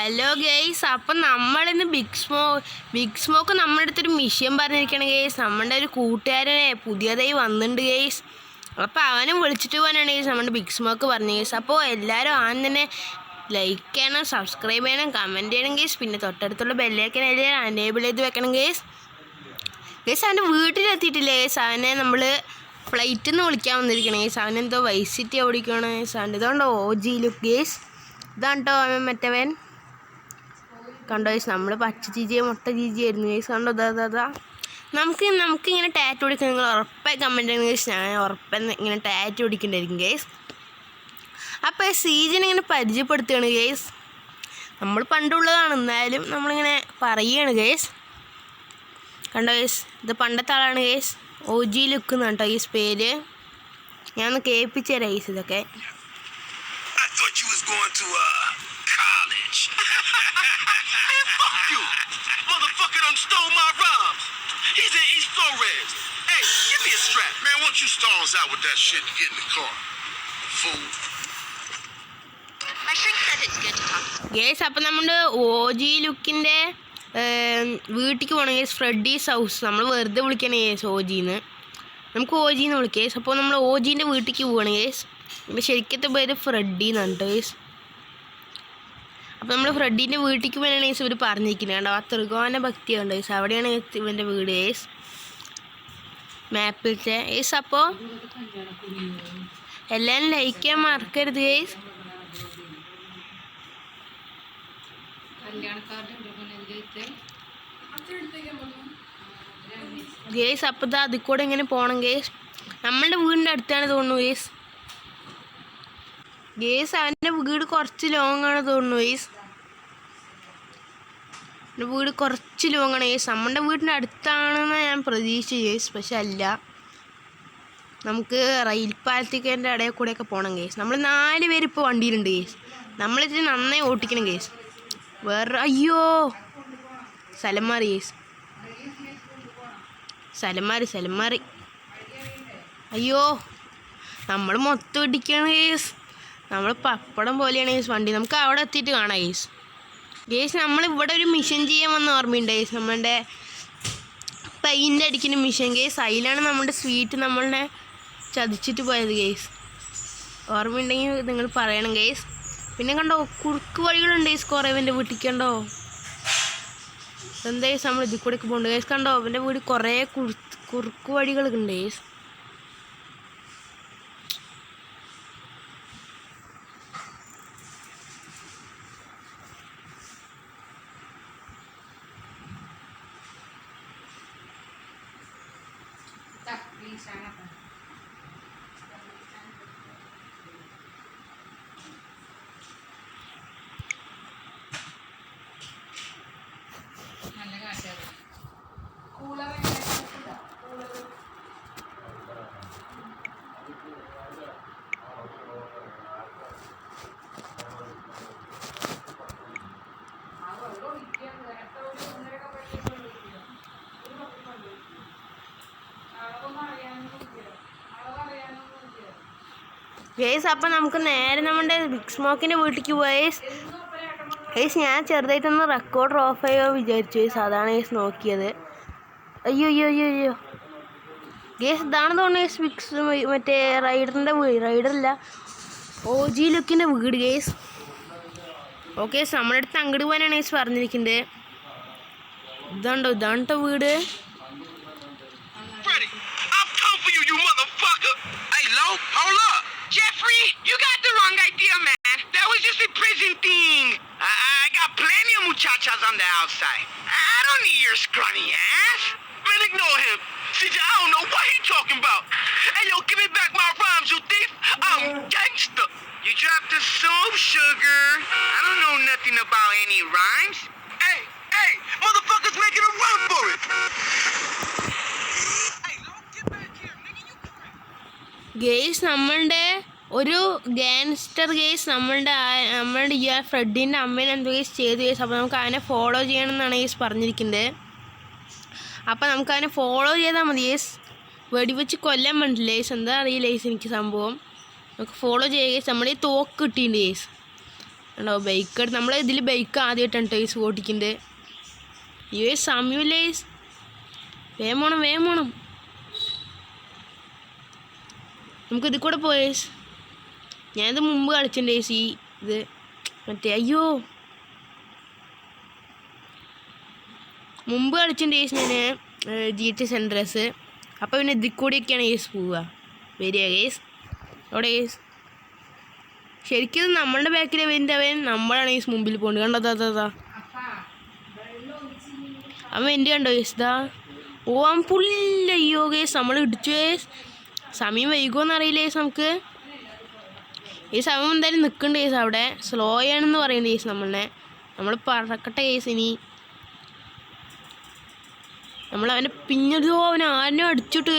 Hello guys, അപ്പം നമ്മളിന്ന് big smoke നമ്മുടെ അടുത്തൊരു മിഷൻ പറഞ്ഞിരിക്കണം ഗെയ്സ്. നമ്മുടെ ഒരു കൂട്ടുകാരനെ പുതിയതായി വന്നിട്ടുണ്ട് ഗെയ്സ്. അപ്പോൾ അവനെ വിളിച്ചിട്ട് പോകാനാണ് ഗെയ്സ് നമ്മുടെ ബിഗ് സ്മോക്ക് പറഞ്ഞു ഗെയ്സ്. അപ്പോൾ എല്ലാവരും ആദ്യം തന്നെ ലൈക്ക് ചെയ്യണം, സബ്സ്ക്രൈബ് ചെയ്യണം, കമൻറ്റ് ചെയ്യണം ഗെയ്സ്. പിന്നെ തൊട്ടടുത്തുള്ള ബെല്ലൈക്കൻ എല്ലാവരും അനേബിൾ ചെയ്ത് വെക്കണം ഗെയ്സ്. അവൻ്റെ വീട്ടിലെത്തിയിട്ടില്ല ഗെയ്സ്. അവനെ നമ്മൾ ഫ്ലൈറ്റിൽ നിന്ന് വിളിക്കാൻ വന്നിരിക്കണം ഗെയ്സ്. അവനെന്തോ വൈസ് സിറ്റി ഓടിക്കണം ഗെയ്സ്. അവൻ്റെ ഇതുകൊണ്ടോ OG ലുക്ക് ഗെയ്സ്. ഇതാണ് കേട്ടോ അവൻ മറ്റവൻ. കണ്ടോ ഗെയ്സ്, നമ്മൾ പച്ച ചീജി മുട്ട ചീജി ആയിരുന്നു ഗെയ്സ്. കണ്ടോ അതാ നമുക്കിങ്ങനെ ടാറ്റ് ഓടിക്കാൻ നിങ്ങൾ ഉറപ്പായി കമൻറ്റ് ചെയ്യുന്ന ഗെയ്സ്. ഞാൻ ഉറപ്പായി ഇങ്ങനെ ടാറ്റ് ഓടിക്കണ്ടായിരിക്കും ഗെയ്സ്. അപ്പോൾ സീജിനെ ഇങ്ങനെ പരിചയപ്പെടുത്തുകയാണ് ഗെയ്സ്. നമ്മൾ പണ്ടുള്ളതാണ്, എന്നാലും നമ്മളിങ്ങനെ പറയുകയാണ് ഗെയ്സ്. കണ്ടോ ഗെയ്സ്, ഇത് പണ്ടത്തെ ആളാണ് ഗെയ്സ്. OG ലുക്ക് എന്നാണ് കേട്ടോ ഗെയ്സ് പേര്. ഞാൻ ഒന്ന് കേൾപ്പിച്ചു തരാം ഗെയ്സ് ഇതൊക്കെ. Stole my rhymes. He's in East Flores. Hey, give me a strap. Man, why don't you stalls out with that shit and get in the car? Fool. My shrink said it's good to talk. Guys, അപ്പം നമ്മുടെ OG ലുക്കിൻ്റെ വീട്ടിലേക്ക് പോകണം guys. Freddie's house. നമ്മൾ വെറുതെ വിളിക്കണം guys OGന്ന്. നമുക്ക് OGന്ന് വിളിക്കാം guys. അപ്പോൾ നമ്മൾ OGൻ്റെ വീട്ടിലേക്ക് പോകണം ഗേസ്. പിന്നെ ശരിക്കത്തെ പേര് ഫ്രെഡി എന്നാണ് കേട്ടോ ഗേസ്. അപ്പോൾ നമ്മൾ ഫ്രെഡീൻ്റെ വീട്ടിലേക്ക് പോകാനാണ് ഗേസ് ഇവർ പറഞ്ഞിരിക്കുന്നത്. കണ്ടോ ആ ത്രികോണ ഭക്തി കണ്ടോ ഗേസ്. അവിടെയാണ് ഇവൻ്റെ വീട് ഗേസ്, മാപ്പിലത്തെ ഗേസ്. അപ്പോൾ എല്ലാവരും ലൈക്ക് ചെയ്യാൻ മറക്കരുത് ഗേസ്. ഗേസ് അപ്പോൾ ഇത് അതിൽ കൂടെ ഇങ്ങനെ പോകണം ഗേസ്. നമ്മളുടെ വീടിൻ്റെ അടുത്താണ് തോന്നുന്നു ഗേസ്. ഗേസ് അവൻ്റെ വീട് കുറച്ച് ലോങ്ങാണ് തോന്നുന്നു ഗേസ്. എൻ്റെ വീട് കുറച്ച് ലോങ്ങാണ് ഗേസ്. നമ്മുടെ വീടിൻ്റെ അടുത്താണെന്ന് ഞാൻ പ്രതീക്ഷിച്ചു ഗേസ്, പക്ഷെ അല്ല. നമുക്ക് റെയിൽ പാലത്തിൻ്റെ ഇടയിൽ കൂടെയൊക്കെ പോകണം ഗേസ്. നമ്മൾ 4 പേര് ഇപ്പോൾ വണ്ടിയിലുണ്ട് ഗേസ്. നമ്മളിത് നന്നായി ഓട്ടിക്കണം ഗേസ്. വേറെ അയ്യോ സ്ഥലം മാറി ഗേസ്. സ്ഥലം മാറി. അയ്യോ നമ്മൾ മൊത്തം ഇടിക്കുകയാണ് ഗേസ്. നമ്മൾ പപ്പടം പോലെയാണ് ഗേസ് വണ്ടി. നമുക്ക് അവിടെ എത്തിയിട്ട് കാണാം ഗേസ്. നമ്മളിവിടെ ഒരു മിഷൻ ചെയ്യാൻ വന്ന ഓർമ്മയുണ്ട് ഗേസ്. നമ്മളുടെ പെയിൻ്റ് അടിക്കുന്ന മിഷൻ ഗേസ്. അതിലാണ് നമ്മുടെ സ്വീറ്റ് നമ്മളുടെ ചതിച്ചിട്ട് പോയത് ഗേസ്. ഓർമ്മയുണ്ടെങ്കിൽ നിങ്ങൾ പറയണം ഗേസ്. പിന്നെ കണ്ടോ കുറുക്ക് വഴികളുണ്ട് ഗേസ് കുറേ. എൻ്റെ വീട്ടിൽ കണ്ടോ എന്താ ഗേസ്, നമ്മൾ ഇതിൽ കൂടെയൊക്കെ പോകുന്നുണ്ട് ഗേസ്. കണ്ടോ അവൻ്റെ വീട് കുറേ കുറുക്ക് വഴികളൊക്കെ ഉണ്ട് ഗേസ്. ഗേസ് അപ്പം നമുക്ക് നേരെ നമ്മുടെ ബിഗ് സ്മോക്കിൻ്റെ വീട്ടിലേക്ക് പോയി ഗേസ്. ഞാൻ ചെറുതായിട്ടൊന്ന് റെക്കോർഡർ ഓഫ് ചെയ്യുമോ വിചാരിച്ചു ഗേസ്. അതാണ് ഗേസ് നോക്കിയത്. അയ്യോ ഗേസ് ഇതാണ് തോന്നുന്നു ഗേസ് മറ്റേ റൈഡറിൻ്റെ വീട്. റൈഡറില്ല, OG ലുക്കിൻ്റെ വീട് ഗേസ്. ഓക്കെ, നമ്മുടെ അടുത്ത് അങ്ങോട്ട് പോകാനാണ് ഗേസ് പറഞ്ഞിരിക്കുന്നത്. ഇതാണ് കേട്ടോ വീട്. Jeffrey, you got the wrong idea, man. That was just a prison thing. I got plenty of muchachas on the outside. I don't need your scrawny ass. Man, ignore him. See, I don't know what he talking about. Hey, yo, give me back my rhymes, you thief. I'm gangster. You dropped the soap, sugar. I don't know nothing about any rhymes. Hey, motherfuckers making a run for it. Guys നമ്മളുടെ ഒരു gangster guys നമ്മളുടെ ഈ ഫ്രെഡിൻ്റെ അമ്മേനെ എന്തോ guys ചെയ്തു guys. അപ്പോൾ നമുക്ക് അവനെ ഫോളോ ചെയ്യണമെന്നാണ് ഗേസ് പറഞ്ഞിരിക്കുന്നത്. അപ്പോൾ നമുക്ക് അവനെ ഫോളോ ചെയ്താൽ മതി ഗേസ്. വെടിവെച്ച് കൊല്ലാൻ പറ്റില്ല ഗേസ്. എന്താ അറിയില്ല ഗേസ് എനിക്ക് സംഭവം. നമുക്ക് ഫോളോ ചെയ്യുക ഗേസ്. നമ്മുടെ ഈ തോക്ക് കിട്ടിയിട്ടുണ്ട് ഗേസ്. ഉണ്ടോ ബൈക്ക് എടുത്ത് നമ്മളെ ഇതിൽ ബൈക്ക് ആദ്യമായിട്ടാണ് ടേസ് ഓടിക്കുന്നത്. അയ്യോ സമയമില്ലേ, വേഗം വേണം. നമുക്ക് ഇതിൽ കൂടെ പോയേ. ഞാനിത് മുമ്പ് കളിച്ചിട്ടുണ്ട് ഈ ഇത് മറ്റേ മുമ്പ് കളിച്ചിട്ടുണ്ട് ഞാൻ GT സെൻട്രസ്. അപ്പോൾ പിന്നെ ഇതിൽ കൂടിയൊക്കെയാണ് പോവുക വരിക അവിടെ ശരിക്കും നമ്മളുടെ ബാക്കിൽ വരുന്നവൻ നമ്മളാണ് മുമ്പിൽ പോകുന്നത്. കണ്ടോ അതാ അവൻ എൻ്റെ കണ്ടോ ഇതാ അവൻ പുല്ലയ്യോ നമ്മൾ ഇടിച്ചു. സമയം വൈകുമെന്നറിയില്ല നമുക്ക്. ഈ സമയം എന്തായാലും നിൽക്കുന്നുണ്ട് അവിടെ സ്ലോ ആണെന്ന് പറയുന്നുണ്ട് നമ്മൾ പറക്കട്ടെ ഇനി. നമ്മളവനെ പിന്നൊരു ആരനോ അടിച്ചിട്ട്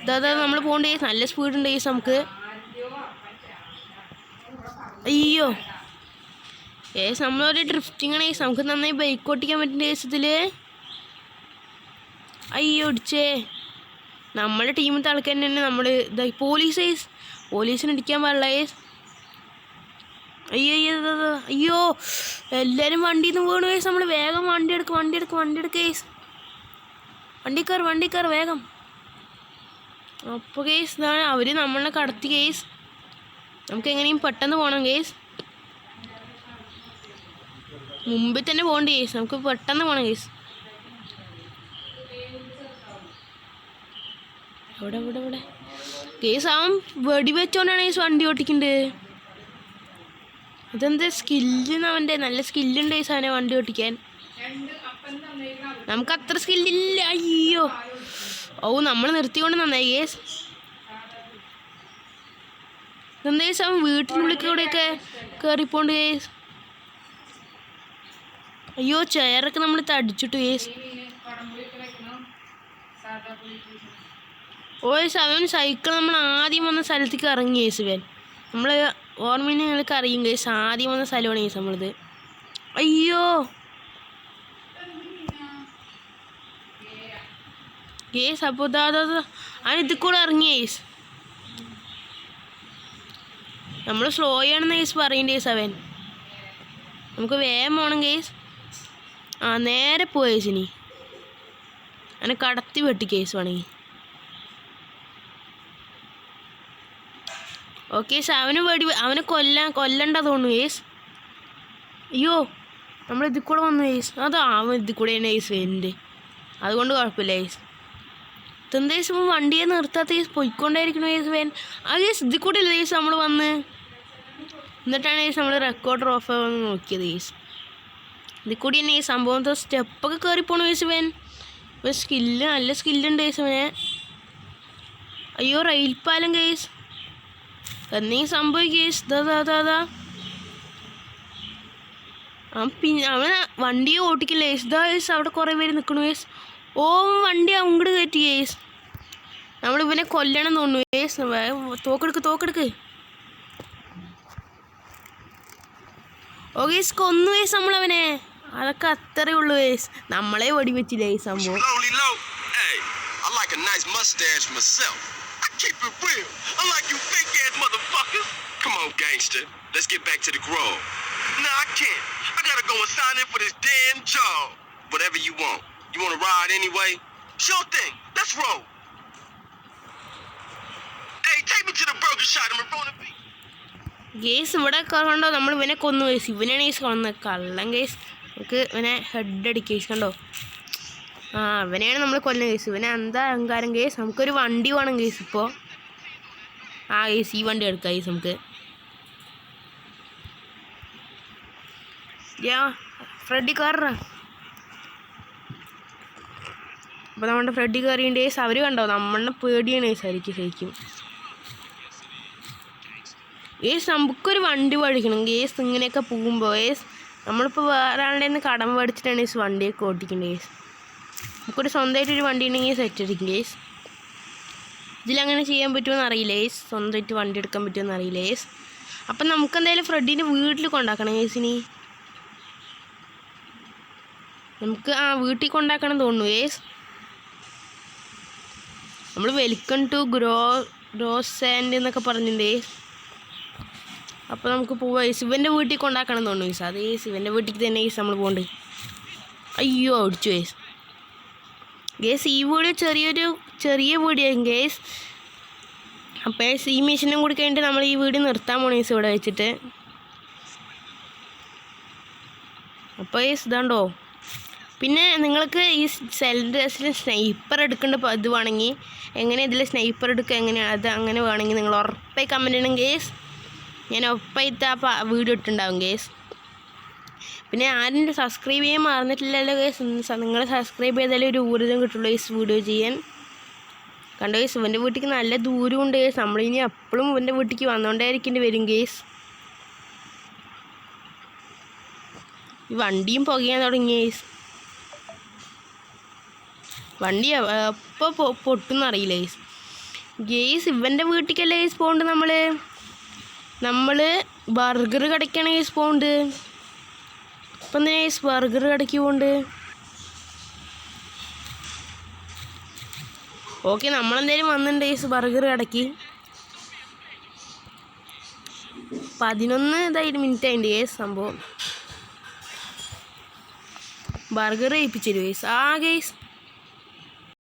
ഇതാ നമ്മൾ പോകണ്ടേ. നല്ല സ്പീഡുണ്ട് നമുക്ക്. അയ്യോ നമ്മളൊരു ഡ്രിഫ്റ്റിങ്ങാണ് നമുക്ക് നന്നായി ബൈക്ക് ഓട്ടിക്കാൻ പറ്റുന്ന ഇതിൽ. അയ്യോ ഇടിച്ചേ. നമ്മുടെ ടീമിലത്തെ ആൾക്കാർ തന്നെ നമ്മൾ പോലീസിന് ഇടിക്കാൻ പാടില്ല അയ്യോ എല്ലാവരും വണ്ടിയിൽ നിന്ന് വീണു നമ്മൾ വേഗം വണ്ടി എടുക്കുക വണ്ടി കയറ് വേഗം. അപ്പോൾ ഇതാണ് അവർ നമ്മളെ കടത്തി നമുക്ക് എങ്ങനെയും പെട്ടെന്ന് പോകണം മുമ്പിൽ തന്നെ പോകണ്ട നമുക്ക് പെട്ടെന്ന് പോകണം ഇവിടെ അവൻ വെടിവെച്ചോണ്ടാണ് വണ്ടി ഓട്ടിക്കുന്നത്. ഇതെന്താ സ്കില്ലിന്ന് അവൻ്റെ നല്ല സ്കില്ലുണ്ട് അവനെ വണ്ടി ഓട്ടിക്കാൻ. നമുക്ക് അത്ര സ്കില്ലില്ല. അയ്യോ നമ്മൾ നിർത്തിക്കൊണ്ട് നന്നായി ഇതെന്താ അവൻ വീട്ടിനുള്ളിൽ കൂടെയൊക്കെ കയറിപ്പോണ്ട് അയ്യോ ചെയറൊക്കെ നമ്മൾ തടിച്ചിട്ടു അവൻ സൈക്കിൾ നമ്മൾ ആദ്യം വന്ന സ്ഥലത്തേക്ക് ഇറങ്ങി നമ്മൾ ഓർമ്മയിൽ ഞങ്ങൾക്ക് അറിയും ആദ്യം വന്ന സ്ഥലമാണ് നമ്മളിത്. അയ്യോ അപ്പോൾ അവൻ ഇതിൽ കൂടെ ഇറങ്ങി നമ്മൾ സ്ലോ ആണെന്ന് പറയണ്ടേ അവൻ. നമുക്ക് വേഗം പോകണം നേരെ പോയേച്ചിനി അവനെ കടത്തി വെട്ടി വേണമെങ്കിൽ. ഓക്കെ അവനെ കൊല്ലണ്ട തോന്നുന്നു അയ്യോ നമ്മൾ ഇതിൽ കൂടെ വന്നു അവൻ ഇതിൽ കൂടെ തന്നെ വരുന്നുണ്ട്. അതുകൊണ്ട് കുഴപ്പമില്ല ഇതെന്താ വണ്ടിയെ നിർത്താത്ത പൊയ്ക്കൊണ്ടായിരിക്കണു വേൻ ഇതിൽ കൂടെ ഇല്ല നമ്മൾ വന്ന്. എന്നിട്ടാണ് നമ്മൾ റെക്കോർഡർ ഓഫ് ആവാൻ നോക്കിയത് ഇതിൽ കൂടി തന്നെ സംഭവം സ്റ്റെപ്പൊക്കെ കയറിപ്പോണു വേൻ. നല്ല സ്കില്ലുണ്ട് അവനെ. അയ്യോ റെയിൽ പാലം എന്തെങ്കിലും സംഭവിക്കും അവൻ വണ്ടിയെ ഓട്ടിക്കില്ല അവിടെ കുറേ പേര് നിൽക്കണു വണ്ടി അങ്ങോട്ട് കയറ്റി നമ്മളിവനെ കൊല്ലണം തോന്നുന്നു തോക്കെടുക്ക് കൊന്നു നമ്മളവനെ. അതൊക്കെ അത്രേ ഉള്ളൂ നമ്മളെ വെടിവെച്ചില്ലേ സംഭവം. Keep it real, unlike you fake ass motherfuckers. Come on, gangster, let's get back to the grove. Nah, I can't. I gotta go and sign in for this damn job. Whatever you want. You wanna ride anyway? Sure thing. Let's roll. Hey, take me to the burger shop in Marona Beach. ഇവിടെ കണ്ടോ നമ്മൾ ഇവനെ കൊന്നു ഇവനാണ് കൊന്നത് കള്ളൻ നമുക്ക് ഇവനെ ഹെഡ് അടിക്കുക കണ്ടോ. അവനെയാണ് നമ്മൾ കൊല്ലുന്ന ഇവനെ എന്താ അഹങ്കാരം നമുക്കൊരു വണ്ടി വേണം ഇപ്പോൾ. ഈ വണ്ടി എടുക്കാം നമുക്ക്. ഫ്രെഡി കയറ. അപ്പോൾ നമ്മുടെ ഫ്രെഡി കയറിയുണ്ട് അവർ കണ്ടോ നമ്മളെ പേടിയാണ് ശരിക്കും. നമുക്കൊരു വണ്ടി പഠിക്കണം ഇങ്ങനെയൊക്കെ പോകുമ്പോൾ നമ്മളിപ്പോൾ വേറെ ആളുടെ നിന്ന് കടം മേടിച്ചിട്ടാണ് വണ്ടിയൊക്കെ ഓടിക്കേണ്ടത്. നമുക്കൊരു സ്വന്തമായിട്ടൊരു വണ്ടി ഉണ്ടെങ്കിൽ സെറ്റ് അടിക്കും ഇതിലങ്ങനെ ചെയ്യാൻ പറ്റുമെന്ന് അറിയില്ല സ്വന്തമായിട്ട് വണ്ടി എടുക്കാൻ പറ്റുമെന്ന് അറിയില്ല അപ്പം നമുക്കെന്തായാലും ഫ്രെഡിൻ്റെ വീട്ടിൽ കൊണ്ടാക്കണം ഇനി നമുക്ക് വീട്ടിൽ കൊണ്ടാക്കണം തോന്നുന്നു നമ്മൾ വെൽക്കം ടു ഗ്രോസ് ആൻഡ് എന്നൊക്കെ പറഞ്ഞിട്ടുണ്ട് അപ്പോൾ നമുക്ക് പോവാം ഗൈസ്. ഇവൻ്റെ വീട്ടിൽ കൊണ്ടാക്കണം എന്ന് തോന്നുന്നു ഗൈസ്. അത് ഗൈസ് ഇവൻ്റെ വീട്ടിൽ തന്നെ ഗൈസ് നമ്മൾ പോകണ്ട്. അയ്യോ അടിച്ചു ഗൈസ്. ഗൈസ് ഈ വീഡിയോ ചെറിയ വീഡിയോ ഗൈസ്. അപ്പോൾ ഗൈസ് ഈ മിഷനും കൂടി കഴിഞ്ഞിട്ട് നമ്മൾ ഈ വീഡിയോ നിർത്താൻ പോകണം ഗൈസ് ഇവിടെ വെച്ചിട്ട്. അപ്പോൾ ഗൈസ് ഇതാണ്ടോ. പിന്നെ നിങ്ങൾക്ക് ഈ സെൽഡേഴ്സിൽ സ്നൈപ്പർ എടുക്കേണ്ട ഇത് വേണമെങ്കിൽ എങ്ങനെ ഇതിൽ സ്നൈപ്പർ എടുക്കുക എങ്ങനെയാണ് അത് അങ്ങനെ വേണമെങ്കിൽ നിങ്ങൾ ഉറപ്പായി കമൻറ്റ് ചെയ്യണം ഗേസ്. ഞാൻ ഉറപ്പായിട്ട് ആ വീഡിയോ ഇട്ടുണ്ടാവും ഗേസ്. പിന്നെ ആരും സബ്സ്ക്രൈബ് ചെയ്യാൻ മറന്നിട്ടില്ലല്ലോ ഗേസ്. നിങ്ങൾ സബ്സ്ക്രൈബ് ചെയ്താലേ ഒരു ഊർജ്ജം കിട്ടുള്ളൂ ഗേസ് വീഡിയോ ചെയ്യാൻ. കണ്ടോ ഗേസ് ഇവൻ്റെ വീട്ടിലേക്ക് നല്ല ദൂരമുണ്ട് ഗേസ്. നമ്മളിനി എപ്പോഴും ഇവൻ്റെ വീട്ടിലേക്ക് വന്നുകൊണ്ടേയിരിക്കേണ്ടി വരും ഗേസ്. ഈ വണ്ടിയും പുകയാൻ തുടങ്ങി ഗേസ്. വണ്ടി എപ്പോൾ പൊട്ടുന്നറിയില്ല ഗേസ്. ഗേസ് ഇവൻ്റെ വീട്ടിലേക്കല്ലേ ഗേസ് പോകണ്ട്. നമ്മൾ ബർഗർ കടയ്ക്കാണ് ഗേസ് പോകണ്ട്. ഇപ്പം എന്തിനാ ഗേസ് ബർഗർ കടയ്ക്ക് പോകണ്ട്? ഓക്കെ നമ്മളെന്തായാലും വന്നിട്ടുണ്ട് ഗേസ് ബർഗർ കടയ്ക്ക്. 11 മിനിറ്റ് ആയിട്ട് ഗേസ് സംഭവം. ബർഗർ കഴിപ്പിച്ചു തരും ഗേസ്. ഗേസ്